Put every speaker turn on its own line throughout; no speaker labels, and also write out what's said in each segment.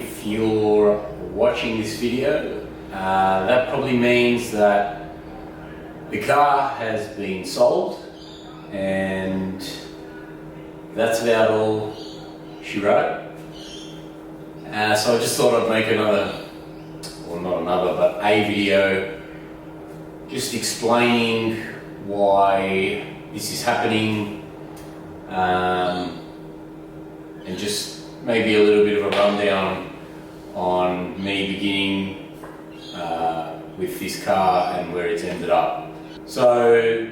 if you're watching this video, that probably means that the car has been sold, and that's about all she wrote. So I just thought I'd make a video just explaining why this is happening, and just maybe a little bit of a rundown on me beginning with this car and where it's ended up. So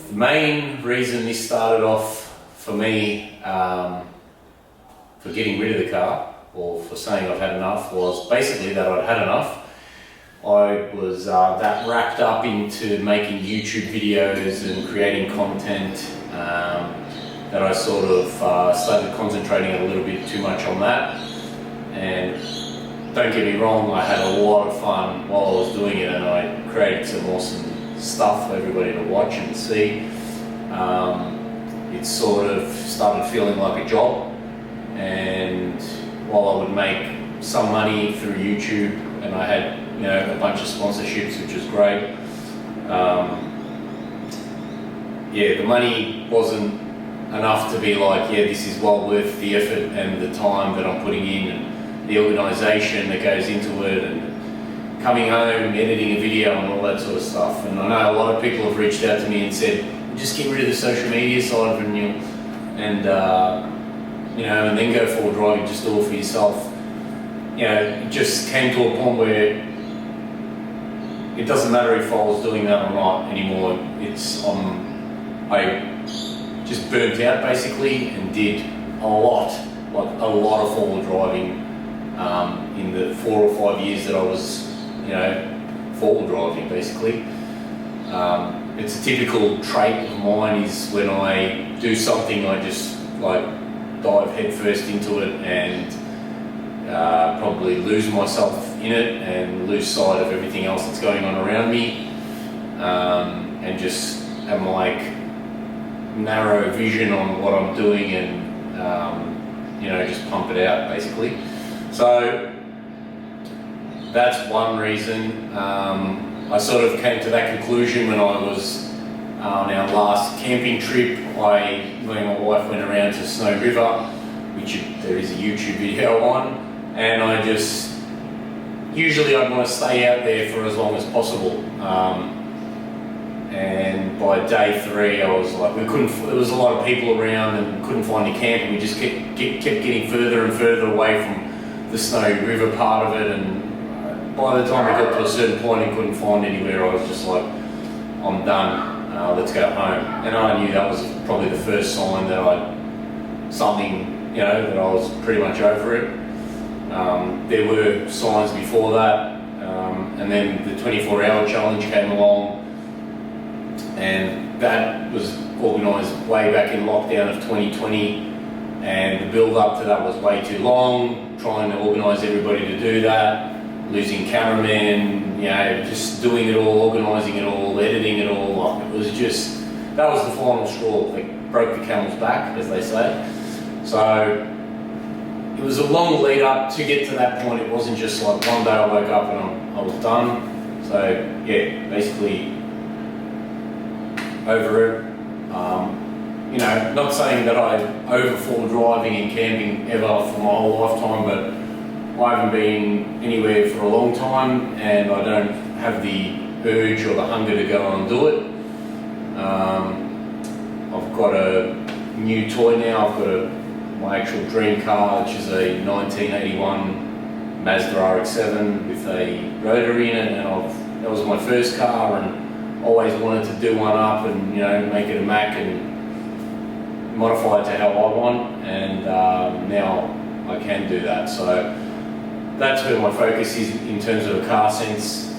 the main reason this started off for me for getting rid of the car, or for saying I've had enough, was basically that I'd had enough. I was that wrapped up into making YouTube videos and creating content that I sort of started concentrating a little bit too much on that. And don't get me wrong, I had a lot of fun while I was doing it, and I created some awesome stuff for everybody to watch and see. It sort of started feeling like a job, and while I would make some money through YouTube, and I had a bunch of sponsorships, which was great. The money wasn't enough to be like, this is well worth the effort and the time that I'm putting in, and the organisation that goes into it, and coming home, editing a video and all that sort of stuff. And I know a lot of people have reached out to me and said, just get rid of the social media side of it, and then go forward driving, just do it for yourself. It just came to a point where it doesn't matter if I was doing that or not anymore. I just burnt out basically, and did a lot of forward driving in the 4 or 5 years that I was, forward driving basically. It's a typical trait of mine, is when I do something, I just dive headfirst into it and probably lose myself in it and lose sight of everything else that's going on around me, and just am narrow vision on what I'm doing, and just pump it out basically. So that's one reason. I sort of came to that conclusion when I was on our last camping trip. Me and my wife went around to Snow River, which there is a YouTube video on, and usually I'd want to stay out there for as long as possible. And by day 3, I was like, there was a lot of people around and couldn't find a camp, and we just kept getting further and further away from the Snow River part of it. And by the time we got to a certain point and couldn't find anywhere, I was just like, I'm done, let's go home. And I knew that was probably the first sign that that I was pretty much over it. There were signs before that, and then the 24-hour challenge came along, and that was organised way back in lockdown of 2020, and the build up to that was way too long, trying to organise everybody to do that, losing cameramen, just doing it all, organising it all, editing it all. That was the final straw that broke the camel's back, as they say. So it was a long lead up to get to that point. It wasn't just like one day I woke up and I was done. So basically over it. Not saying that I overfall driving and camping ever for my whole lifetime, but I haven't been anywhere for a long time, and I don't have the urge or the hunger to go and do it. I've got a new toy now. I've got my actual dream car, which is a 1981 Mazda RX-7 with a rotary in it, and that was my first car, and always wanted to do one up and make it a Mac and modify it to how I want, and now I can do that. So that's where my focus is in terms of a car sense.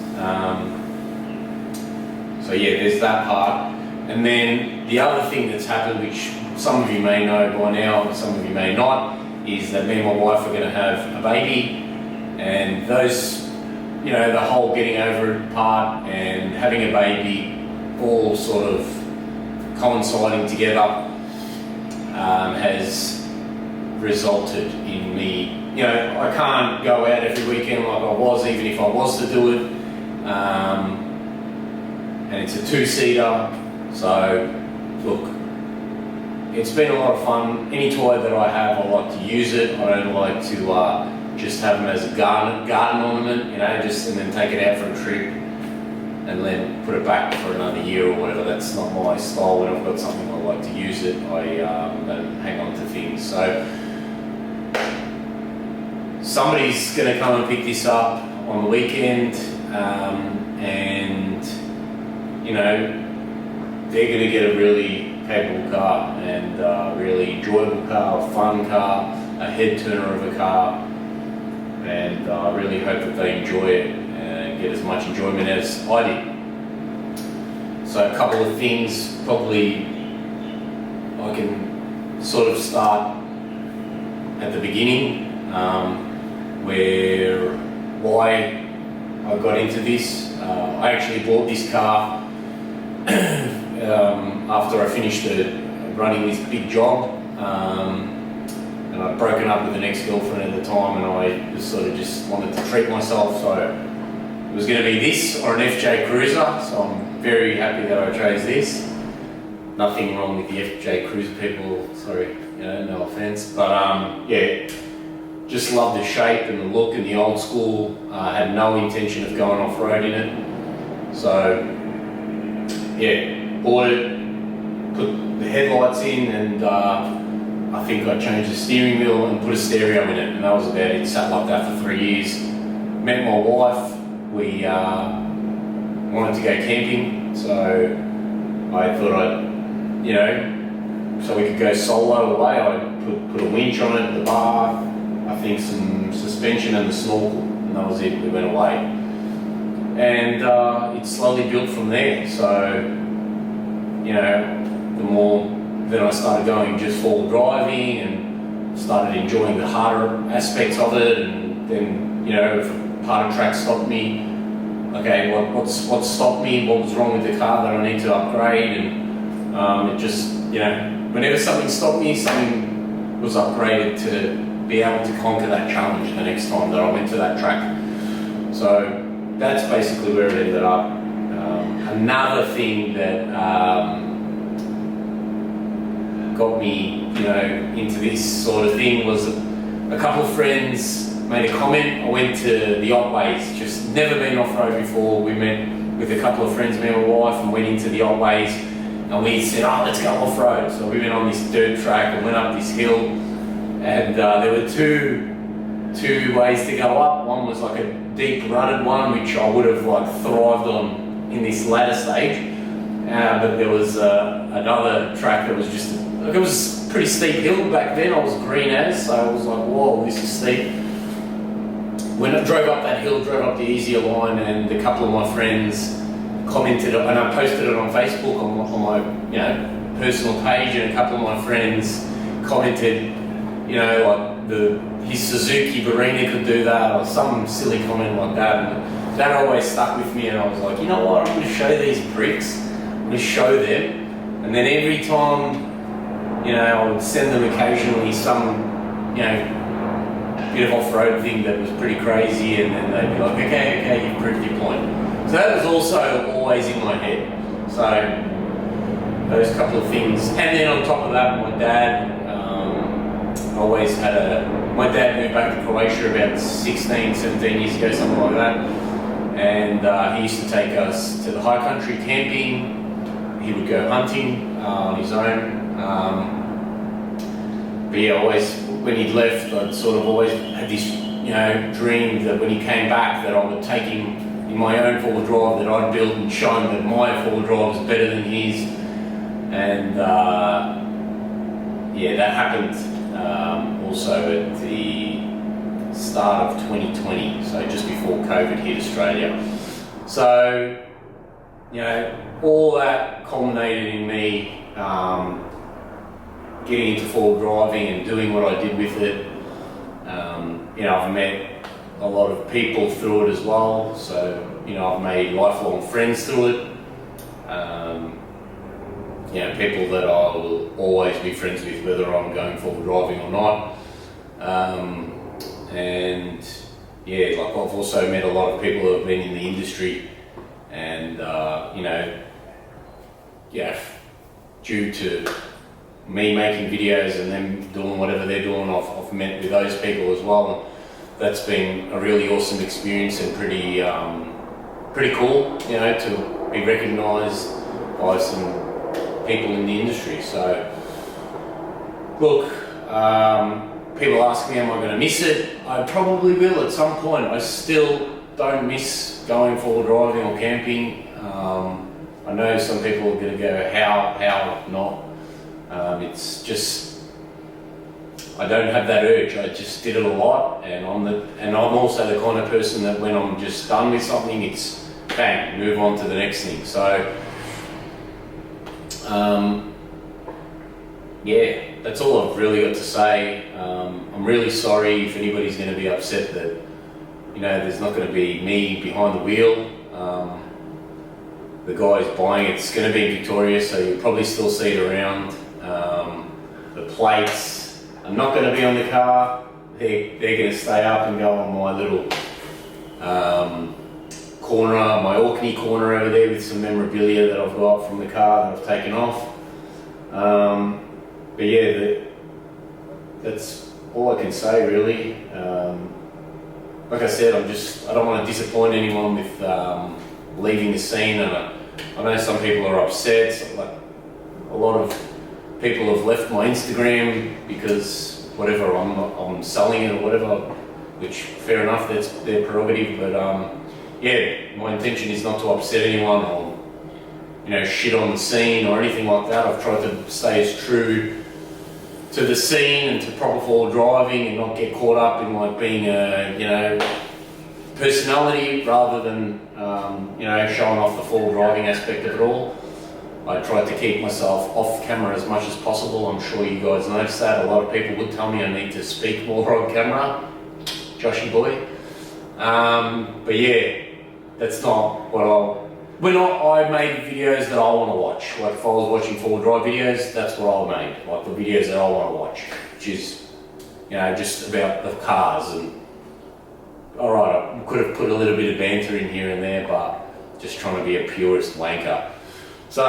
There's that part. And then the other thing that's happened, which some of you may know by now and some of you may not, is that me and my wife are going to have a baby, and those, the whole getting over it part and having a baby all sort of coinciding together has resulted in me, I can't go out every weekend like I was, even if I was to do it. And it's a two-seater, so look, it's been a lot of fun. Any toy that I have, I like to use it. I don't like to just have them as a garden ornament, and then take it out for a trip and then put it back for another year or whatever. That's not my style. When I've got something I like to use it, I don't hang on to things. So somebody's going to come and pick this up on the weekend, and they're going to get a really capable car and a really enjoyable car, a fun car, a head turner of a car, and I really hope that they enjoy it and get as much enjoyment as I did. So a couple of things, probably I can sort of start at the beginning, why I got into this. I actually bought this car after I finished running this big job, and I'd broken up with an ex-girlfriend at the time, and I just wanted to treat myself, so it was going to be this or an FJ Cruiser, so I'm very happy that I chose this. Nothing wrong with the FJ Cruiser people, sorry, no offense, but just love the shape and the look and the old school. I had no intention of going off-road in it, so bought it, put the headlights in, and I think I changed the steering wheel and put a stereo in it, and that was about it. Sat like that for 3 years. Met my wife, we wanted to go camping, so I thought so we could go solo away. I put a winch on it, the bar, I think some suspension and the snorkel, and that was it. We went away, and it slowly built from there. So the more then I started going just four-wheel driving and started enjoying the harder aspects of it, and then if a part of track stopped me, okay, what stopped me? What was wrong with the car that I need to upgrade? And it just whenever something stopped me, something was upgraded to be able to conquer that challenge the next time that I went to that track. So that's basically where it ended up. Another thing that got me, into this sort of thing was a couple of friends made a comment. I went to the Otways, just never been off-road before. We met with a couple of friends, me and my wife, and went into the Otways, and we said, let's go off-road. So we went on this dirt track and went up this hill, and there were two ways to go up. One was like a deep rutted one, which I would have thrived on in this latter stage, but there was another track that was just it was a pretty steep hill back then. I was green as, so I was like, whoa, this is steep. When I drove up that hill, drove up the easier line, and a couple of my friends commented, and I posted it on Facebook on my personal page, and a couple of my friends commented, his Suzuki Barina could do that, or some silly comment like that, and that always stuck with me. And I was like, you know what, I'm going to show these pricks, I'm going to show them. And then every time, I would send them occasionally some, bit of off-road thing that was pretty crazy, and then they'd be like, okay, you've proved your point. So that was also always in my head. So those couple of things. And then on top of that, my dad, my dad moved back to Croatia about 16, 17 years ago, something like that. And he used to take us to the high country camping. He would go hunting on his own. But when he'd left, I'd sort of always had this, dream that when he came back, that I would take him in my own four-wheel drive that I'd built and show him that my four-wheel drive was better than his. And that happened also at the start of 2020, so just before COVID hit Australia. So, all that culminated in me getting into four-wheel driving and doing what I did with it. I've met a lot of people through it as well, so I've made lifelong friends through it. People that I will always be friends with, whether I'm going four-wheel driving or not. And yeah, like I've also met a lot of people who have been in the industry, and you know, yeah, due to me making videos and them doing whatever they're doing, I've met with those people as well. That's been a really awesome experience and pretty cool, you know, to be recognised by some people in the industry. So look, people ask me, am I going to miss it? I probably will at some point. I still don't miss going forward driving or camping. I know some people are going to go, how not? It's just, I don't have that urge. I just did it a lot, and I'm also the kind of person that when I'm just done with something, it's bang, move on to the next thing. So yeah, that's all I've really got to say. I'm really sorry if anybody's going to be upset that, you know, there's not going to be me behind the wheel. The guy's buying it's going to be in Victoria, so you'll probably still see it around. The plates are not going to be on the car. They're going to stay up and go on my little corner, my Orkney corner over there with some memorabilia that I've got from the car that I've taken off. But yeah, that's all I can say really. Like I said, I don't want to disappoint anyone with leaving the scene, and I know some people are upset. So like a lot of people have left my Instagram because whatever, I'm selling it or whatever, which fair enough, that's their prerogative. But yeah, my intention is not to upset anyone or, you know, shit on the scene or anything like that. I've tried to stay as true to the scene and to proper forward driving and not get caught up in like being a, you know, personality rather than you know, showing off the forward driving aspect of it all. I tried to keep myself off camera as much as possible. I'm sure you guys noticed that. A lot of people would tell me I need to speak more on camera, Joshy boy. But yeah, that's not what I made videos that I want to watch. Like if I was watching forward drive videos, that's what I made. Like the videos that I want to watch, which is, you know, just about the cars. And all right, I could have put a little bit of banter in here and there, but just trying to be a purist wanker. So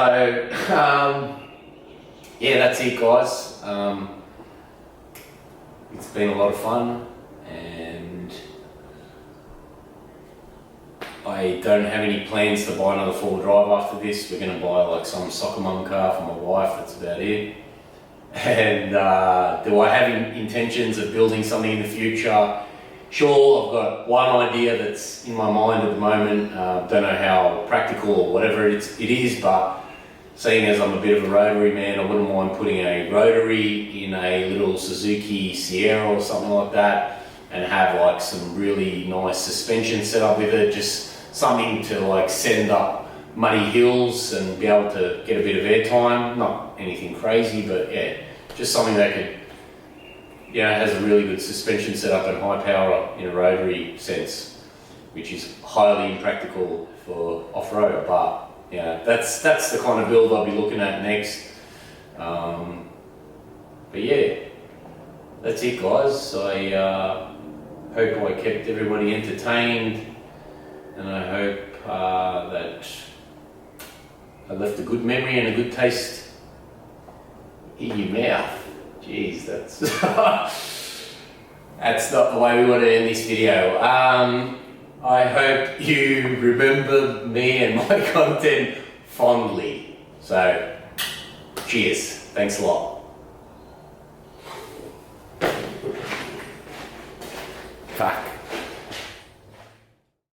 yeah, that's it, guys. It's been a lot of fun, and I don't have any plans to buy another four-wheel drive after this. We're going to buy like some soccer mum car for my wife, that's about it. And do I have intentions of building something in the future? Sure, I've got one idea that's in my mind at the moment. Don't know how practical or whatever it is, but seeing as I'm a bit of a rotary man, I wouldn't mind putting a rotary in a little Suzuki Sierra or something like that, and have like some really nice suspension set up with it, just something to like send up muddy hills and be able to get a bit of airtime. Not anything crazy, but yeah, just something that could, you know, has a really good suspension setup and high power in a rotary sense, which is highly impractical for off-road, but yeah, that's the kind of build I'll be looking at next. But yeah, that's it, guys. I hope I kept everybody entertained, and I hope that I left a good memory and a good taste in your mouth. Jeez, that's that's not the way we want to end this video. I hope you remember me and my content fondly. So, cheers. Thanks a lot. Fuck.